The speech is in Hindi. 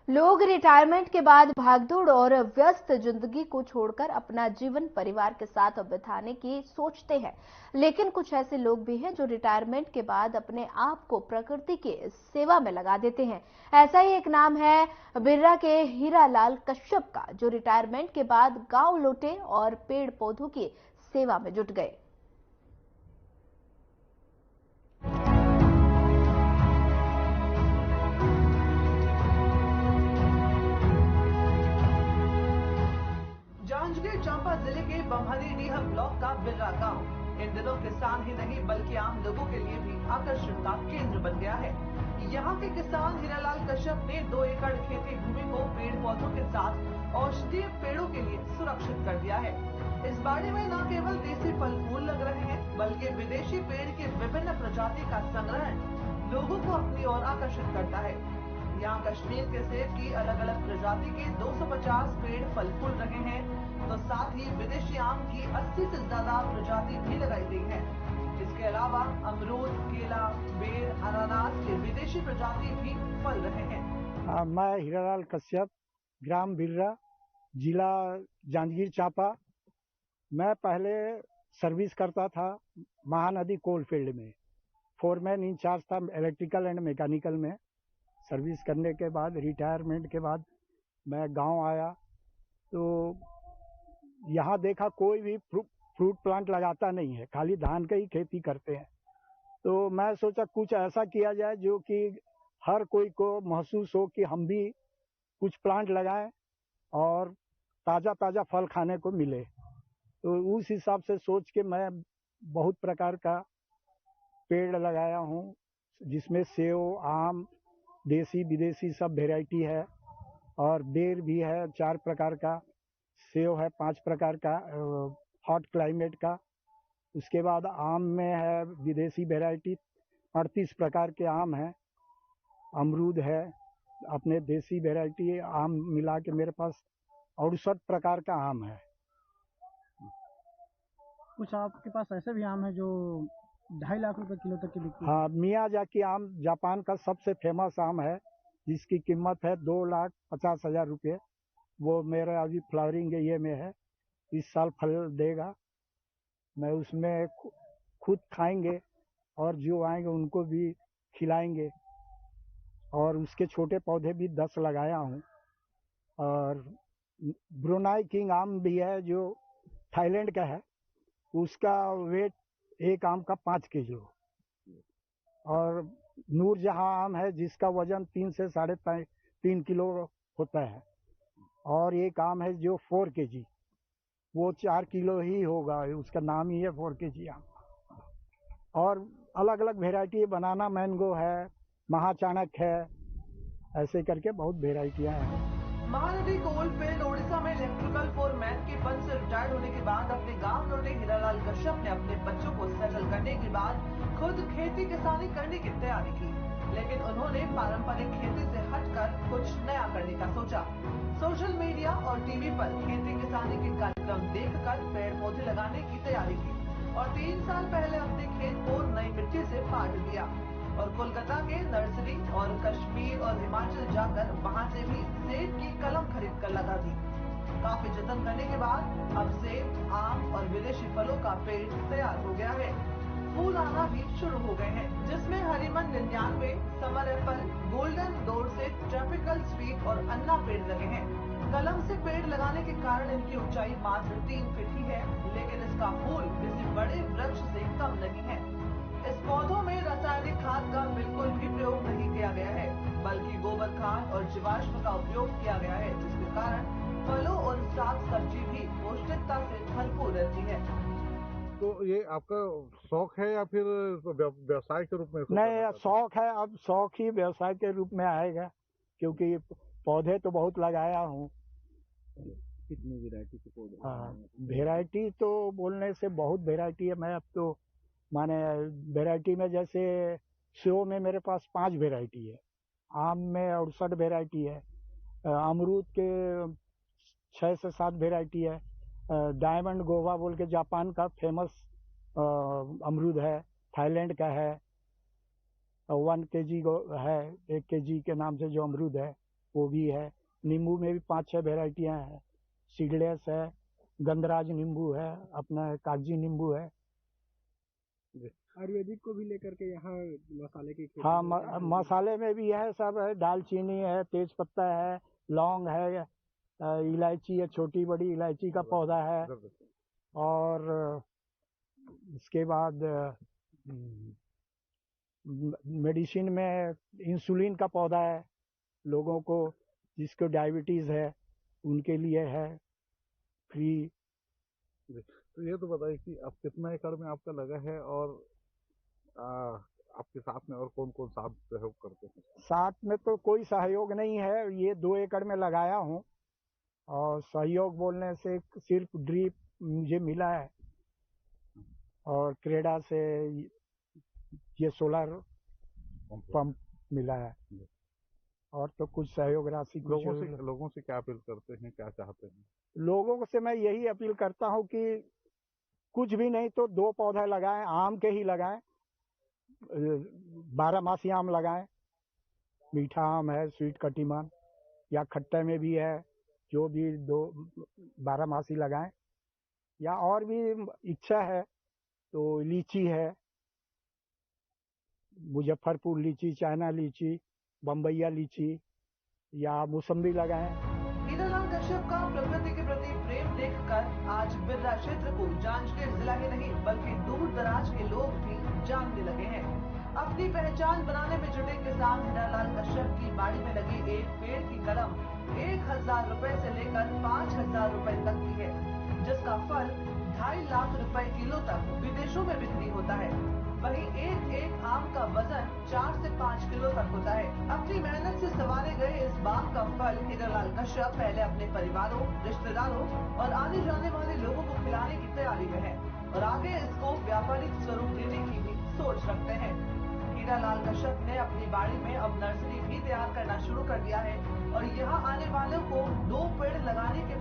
लोग रिटायरमेंट के बाद भागदौड़ और व्यस्त जिंदगी को छोड़कर अपना जीवन परिवार के साथ बिताने की सोचते हैं। लेकिन कुछ ऐसे लोग भी हैं जो रिटायरमेंट के बाद अपने आप को प्रकृति की सेवा में लगा देते हैं। ऐसा ही एक नाम है बिर्रा के हीरालाल कश्यप का, जो रिटायरमेंट के बाद गांव लौटे और पेड़ पौधों की सेवा में जुट गए। जांजगीर चांपा जिले के बम्हरीडीह ब्लॉक का बिर्रा गांव इन दिनों किसान ही नहीं बल्कि आम लोगों के लिए भी आकर्षण का केंद्र बन गया है। यहाँ के किसान हीरालाल कश्यप ने 2 एकड़ खेती भूमि को पेड़ पौधों के साथ औषधीय पेड़ों के लिए सुरक्षित कर दिया है। इस बाड़ी में न केवल देसी फल फूल लग रहे हैं बल्कि विदेशी पेड़ की विभिन्न प्रजाति का संग्रहण लोगों को अपनी ओर आकर्षित करता है। यहाँ कश्मीर के सेब की अलग अलग प्रजाति के 250 पेड़ फल फूल रहे हैं, तो साथ ही विदेशी आम की 80 से ज्यादा प्रजाति भी लगाई गई है। इसके अलावा अमरूद, केला, बेर, अनानास के विदेशी प्रजाति भी फल रहे हैं। मैं हीरालाल कश्यप, ग्राम बिर्रा, जिला जांजगीर चांपा। मैं पहले सर्विस करता था महानदी कोल फील्ड में, फोरमैन इंचार्ज था इलेक्ट्रिकल एंड मैकेनिकल में। सर्विस करने के बाद रिटायरमेंट के बाद मैं गांव आया तो यहाँ देखा कोई भी फ्रूट प्लांट लगाता नहीं है, खाली धान की ही खेती करते हैं। तो मैं सोचा कुछ ऐसा किया जाए जो कि हर कोई को महसूस हो कि हम भी कुछ प्लांट लगाएं और ताज़ा ताज़ा फल खाने को मिले। तो उस हिसाब से सोच के मैं बहुत प्रकार का पेड़ लगाया हूँ, जिसमें सेव, आम, देसी विदेशी सब वेराइटी है और बेर भी है 4 प्रकार का, सेव है 5 प्रकार का हॉट क्लाइमेट का। उसके बाद आम में है विदेशी वेराइटी 38 प्रकार के आम हैं। अमरूद है, अपने देसी वेराइटी आम मिला के मेरे पास 68 प्रकार का आम है। कुछ आपके पास ऐसे भी आम है जो 2.5 लाख रुपए किलो तक की बिकती है? हाँ, मियाजाकी आम जापान का सबसे फेमस आम है, जिसकी कीमत है 2,50,000 रुपये। वो मेरा अभी फ्लावरिंग ये में है, इस साल फल देगा। मैं उसमें खुद खाएंगे और जो आएंगे उनको भी खिलाएंगे। और उसके छोटे पौधे भी 10 लगाया हूँ। और ब्रुनाई किंग आम भी है जो थाईलैंड का है, उसका वेट एक आम का 5 किलो। और नूरजहां आम है जिसका वजन 3 से 3.5 किलो होता है। और एक आम है जो 4 kg, वो 4 किलो ही होगा, उसका नाम ही है 4 kg आम। और अलग अलग वेराइटी, बनाना मैंगो है, महाचाणक है, ऐसे करके बहुत वेराइटियां हैं। महानदी कोल फील्ड ओडिशा में इलेक्ट्रिकल फोरमैन के पद से रिटायर्ड होने के बाद अपने गांव लौटे हीरालाल कश्यप ने अपने बच्चों को सेटल करने के बाद खुद खेती किसानी करने की तैयारी की। लेकिन उन्होंने पारंपरिक खेती से हटकर कुछ नया करने का सोचा। सोशल मीडिया और टीवी पर खेती किसानी के कार्यक्रम देखकर पेड़ पौधे लगाने की तैयारी की और 3 साल पहले अपने खेत को नई मिट्टी से पाट दिया और कोलकाता के नर्सरी और कश्मीर और हिमाचल जाकर वहां से भी सेब की कलम खरीद कर लगा दी। काफी जतन करने के बाद अब सेब, आम और विदेशी फलों का पेड़ तैयार हो गया है। फूल आना भी शुरू हो गए हैं, जिसमें हरिमन 99, समर एप्पल, गोल्डन डोर से ट्रॉपिकल स्वीट और अन्ना पेड़ लगे हैं। कलम से पेड़ लगाने के कारण इनकी ऊंचाई मात्र 3 फीट ही है, लेकिन इसका फूल किसी बड़े वृक्ष से कम नहीं है। इस पौधों में रासायनिक खाद का बिल्कुल भी प्रयोग नहीं किया गया है, बल्कि गोबर खाद और जीवाश्म का उपयोग किया गया है, जिसके कारण फलों और साग सब्जी भी पौष्टिकता से भरपूर रहती है। तो ये आपका शौक है या फिर व्यवसाय के रूप में? नहीं, शौक है, अब शौक ही व्यवसाय के रूप में आएगा, क्योंकि पौधे तो बहुत लगाया हूँ। कितनी वैरायटी के पौधे? हाँ, वैरायटी तो बोलने से बहुत वैरायटी है। मैं अब तो माने वैरायटी में, जैसे सेव में मेरे पास 5 वैरायटी है, आम में 68 वैरायटी है, अमरूद के 6 से 7 वैरायटी है, डायमंड गोवा बोल के जापान का फेमस अमरूद है, थाईलैंड का है, 1 kg है, 1 kg के नाम से जो अमरूद है वो भी है। नींबू में भी 5-6 वेराइटियां हैं। सीडलेस है, गंधराज नींबू है, अपना कागजी नींबू है। आयुर्वेदिक को भी लेकर के यहाँ मसाले की खेती हाँ, होती है। मसाले में भी है, सब है। दालचीनी है, तेज पत्ता है, लौंग है, इलायची है, छोटी बड़ी इलायची का पौधा है। और इसके बाद मेडिसिन में इंसुलिन का पौधा है। लोगों को जिसको डायबिटीज है उनके लिए है, फ्री। तो ये तो बताइए कि अब कितना एकड़ में आपका लगा है, और आपके साथ में और कौन कौन साथ सहयोग करते हैं? साथ में तो कोई सहयोग नहीं है, ये 2 एकड़ में लगाया हूँ। और सहयोग बोलने से सिर्फ ड्रिप मुझे मिला है, और क्रेडा से ये सोलर पंप मिला है। और तो कुछ सहयोग राशि लोगों से क्या अपील करते हैं, क्या चाहते हैं? लोगों से मैं यही अपील करता हूँ कि कुछ भी नहीं तो 2 पौधे लगाएं, आम के ही लगाएं, 12मासी आम लगाएं। मीठा आम है, स्वीट कटीमान, या खट्टे में भी है, जो भी 2 12मासी लगाएं। या और भी इच्छा है तो लीची है, मुजफ्फरपुर लीची, चाइना लीची, बम्बईया लीची, या मौसम्बी लगाएं। हीरालाल कश्यप का प्रकृति के प्रति प्रेम देखकर आज बिर्रा क्षेत्र को जांजगीर जिला ही नहीं बल्कि दूर दराज के लोग भी जानने लगे हैं। अपनी पहचान बनाने में जुटे किसान हीरालाल कश्यप की बाड़ी में लगी एक पेड़ की कलम 1000 रुपए से लेकर 5000 रुपए तक की है, जिसका फल 2.5 लाख रुपए किलो तक विदेशों में बिक्री होता है। वहीं एक आम का वजन 4 से 5 किलो तक होता है। अपनी मेहनत से संवारे गए इस बाग का फल हीरालाल कश्यप पहले अपने परिवारों, रिश्तेदारों और आने जाने वाले लोगों को खिलाने की तैयारी में है, और आगे इसको व्यापारिक स्वरूप देने की भी सोच रखते हैं। हीरालाल कश्यप ने अपनी बाड़ी में अब नर्सरी भी तैयार करना शुरू कर दिया है, और यहाँ आने वालों को 2 पेड़ लगाने के